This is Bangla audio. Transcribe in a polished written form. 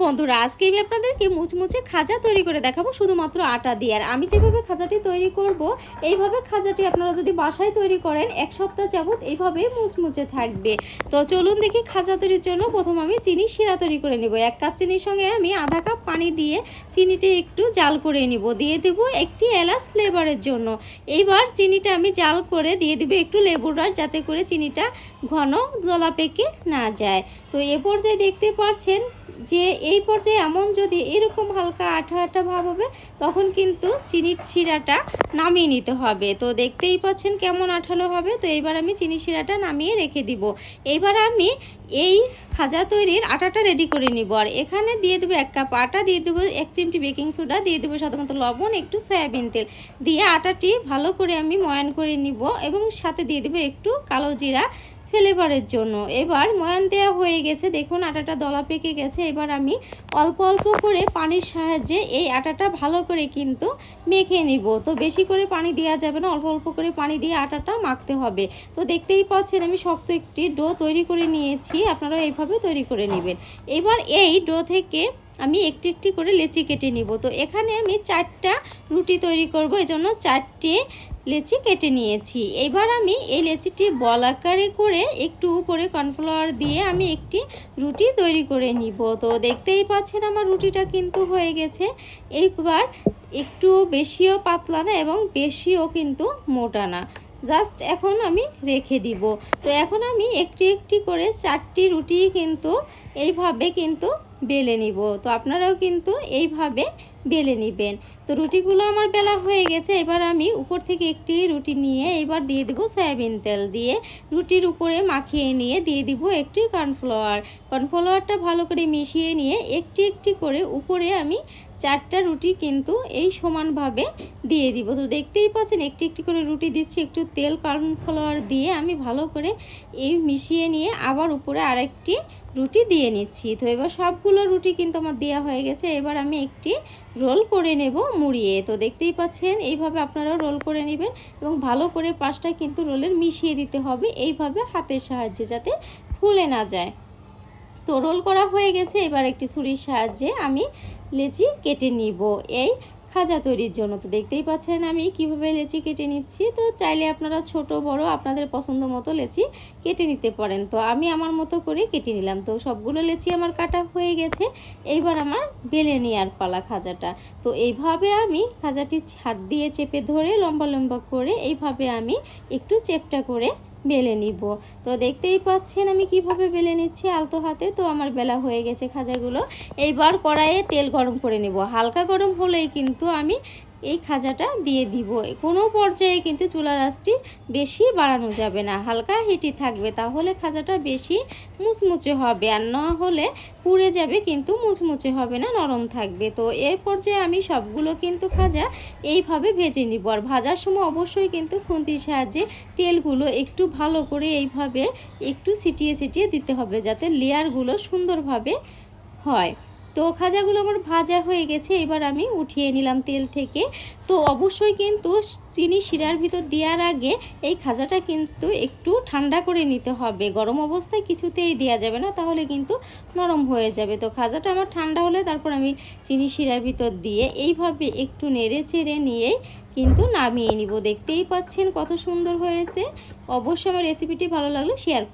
বন্ধুরা, আজকে আমি আপনাদেরকে মুচমুচে খাজা তৈরি করে দেখাবো শুধুমাত্র আটা দিয়ে। আর আমি যেভাবে খাজাটি তৈরি করব, এইভাবে খাজাটি আপনারা যদি বাসায় তৈরি করেন 1 সপ্তাহ যাবত এইভাবেই মুচমুচে থাকবে। তো চলুন দেখি খাজা তৈরির জন্য প্রথম আমি চিনি শিরা তৈরি করে নেব। 1 কাপ চিনির সঙ্গে আমি আধা কাপ পানি দিয়ে চিনিটি একটু জাল করে নিব। দিয়ে দেব একটি এলাচ ফ্লেভারের জন্য। এইবার চিনিটা আমি জাল করে দিয়ে দেব একটু লেবুর রস, যাতে করে চিনিটা ঘন দলা পেকে না যায়। তো এ পর্যায়ে দেখতে পাচ্ছেন যে এই পর্যায়ে এমন যদি এরকম হালকা আঠা আঠা ভাব হবে, তখন কিন্তু চিনির শিরাটা নামিয়ে নিতে হবে। তো দেখতেই পাচ্ছেন কেমন আঠালো হবে। তো এইবার আমি চিনি শিরাটা নামিয়ে রেখে দিব। এইবার আমি এই খাজা তৈরির আটাটা রেডি করে নিব। আর এখানে দিয়ে দেবো 1 কাপ আটা, দিয়ে দেবো 1 চিমটি বেকিং সোডা, দিয়ে দেবো সাধারণত লবণ, একটু সয়াবিন তেল দিয়ে আটাটি ভালো করে আমি ময়ান করে নিব এবং সাথে দিয়ে দেবো একটু কালো জিরা ফ্লেভারের জন্য। এবার ময়ান দেওয়া হয়ে গেছে, দেখুন আটাটা দলা পেকে গেছে। এবার আমি অল্প অল্প করে পানির সাহায্যে এই আটাটা ভালো করে কিন্তু মেখে নিব। তো বেশি করে পানি দেওয়া যাবে না, অল্প অল্প করে পানি দিয়ে আটাটা মাখতে হবে। তো দেখতেই পাচ্ছেন আমি শক্ত একটি ডো তৈরি করে নিয়েছি, আপনারা এইভাবে তৈরি করে নেবেন। এবার এই ডো থেকে আমি একটি একটি করে লেচি কেটে নিব। তো এখানে আমি 4টা রুটি তৈরি করব, এজন্য 4টে লেচি কেটে নিয়েছি। এবার আমি এই লেচিটি বল আকারে করে একটু উপরে কর্নফ্লাওয়ার দিয়ে আমি একটি রুটি তৈরি করে নিব। তো দেখতেই পাচ্ছেন আমার রুটিটা কিন্তু হয়ে গেছে। এইবার একটু বেশিও পাতলা না এবং বেশিও কিন্তু মোটা না, জাস্ট এখন আমি রেখে দিব। তো এখন আমি একটি একটি করে 4টি রুটি কিন্তু এইভাবে কিন্তু বেলে নিব। তো আপনারাও কিন্তু এইভাবে বেলে নেবেন। তো রুটিগুলো আমার বেলা হয়ে গেছে। এবার আমি উপর থেকে একটি রুটি নিয়ে এবার দিয়ে দেবো সয়াবিন তেল, দিয়ে রুটির উপরে মাখিয়ে নিয়ে দিয়ে দিব একটি কর্নফ্লাওয়ারটা ভালো করে মিশিয়ে নিয়ে একটি একটি করে উপরে আমি 4টা রুটি কিন্তু এই সমানভাবে দিয়ে দিব। তো দেখতেই পাচ্ছেন একটি একটি করে রুটি দিচ্ছি, একটু তেল কর্নফ্লাওয়ার দিয়ে আমি ভালো করে এই মিশিয়ে নিয়ে আবার উপরে আরেকটি রুটি দিয়ে নিচ্ছি। তো এবার সবগুলো রুটি কিন্তু আমার দেওয়া হয়ে গেছে। এবার আমি একটি রোল করে নেব মুড়িয়ে। তো দেখতেই পাচ্ছেন এইভাবে আপনারাও রোল করে নেবেন এবং ভালো করে পাশটা কিন্তু রোলের মিশিয়ে দিতে হবে এইভাবে হাতের সাহায্যে, যাতে ফুলে না যায়। তো রোল করা হয়ে গেছে। এবার একটি ছুরির সাহায্যে আমি লেচি কেটে নিব এই খাজা তৈরির জন্য। তো দেখতেই পাচ্ছেন আমি কিভাবে লেচি কেটে নিচ্ছি। তো চাইলে আপনারা ছোট বড় আপনাদের পছন্দ মতো লেচি কেটে নিতে পারেন। তো আমি আমার মতো করে কেটে নিলাম। তো সবগুলো লেচি আমার কাটা হয়ে গেছে। এইবার আমার বেলে নেওয়ার পালা খাজাটা। তো এইভাবে আমি খাজাটি হাত দিয়ে চেপে ধরে লম্বা লম্বা করে এইভাবে আমি একটু চেপটা করে বেলে নিব। তো দেখতেই পাচ্ছেন আমি কিভাবে বেলে নিচ্ছি আলতো হাতে। তো আমার বেলা হয়ে গেছে খাজাগুলো। এইবার কড়াইয়ে তেল গরম করে নেব। হালকা গরম হলেই কিন্তু আমি এই খাজাটা দিয়ে দিব। কোনো পর্যায়ে কিন্তু চুলার আঁচটি বেশি বাড়ানো যাবে না, হালকা হিটই থাকবে, তাহলে খাজাটা বেশি মুচমুচে হবে। আর না হলে পুড়ে যাবে, কিন্তু মুচমুচে হবে না, নরম থাকবে। তো এই পর্যায়ে আমি সবগুলো কিন্তু খাজা এইভাবে ভেজে নিব। আর ভাজার সময় অবশ্যই কিন্তু খুন্তির সাহায্যে তেলগুলো একটু ভালো করে এইভাবে একটু ছিটিয়ে ছিটিয়ে দিতে হবে, যাতে লেয়ারগুলো সুন্দরভাবে হয়। তো খাজাগুলো আমার ভাজা হয়ে গেছে। এবার আমি উঠিয়ে নিলাম তেল থেকে। তো অবশ্যই কিন্তু চিনি শিরার ভিতর দেওয়ার আগে এই খাজাটা কিন্তু একটু ঠান্ডা করে নিতে হবে। গরম অবস্থায় কিছুতেই দেওয়া যাবে না, তাহলে কিন্তু নরম হয়ে যাবে। তো খাজাটা আমার ঠান্ডা হলে তারপর আমি চিনি শিরার ভিতর দিয়ে এইভাবে একটু নেড়ে চেড়ে নিয়ে কিন্তু নামিয়ে নিব। দেখতেই পাচ্ছেন কত সুন্দর হয়েছে। অবশ্যই আমার রেসিপিটি ভালো লাগলে শেয়ার করুন।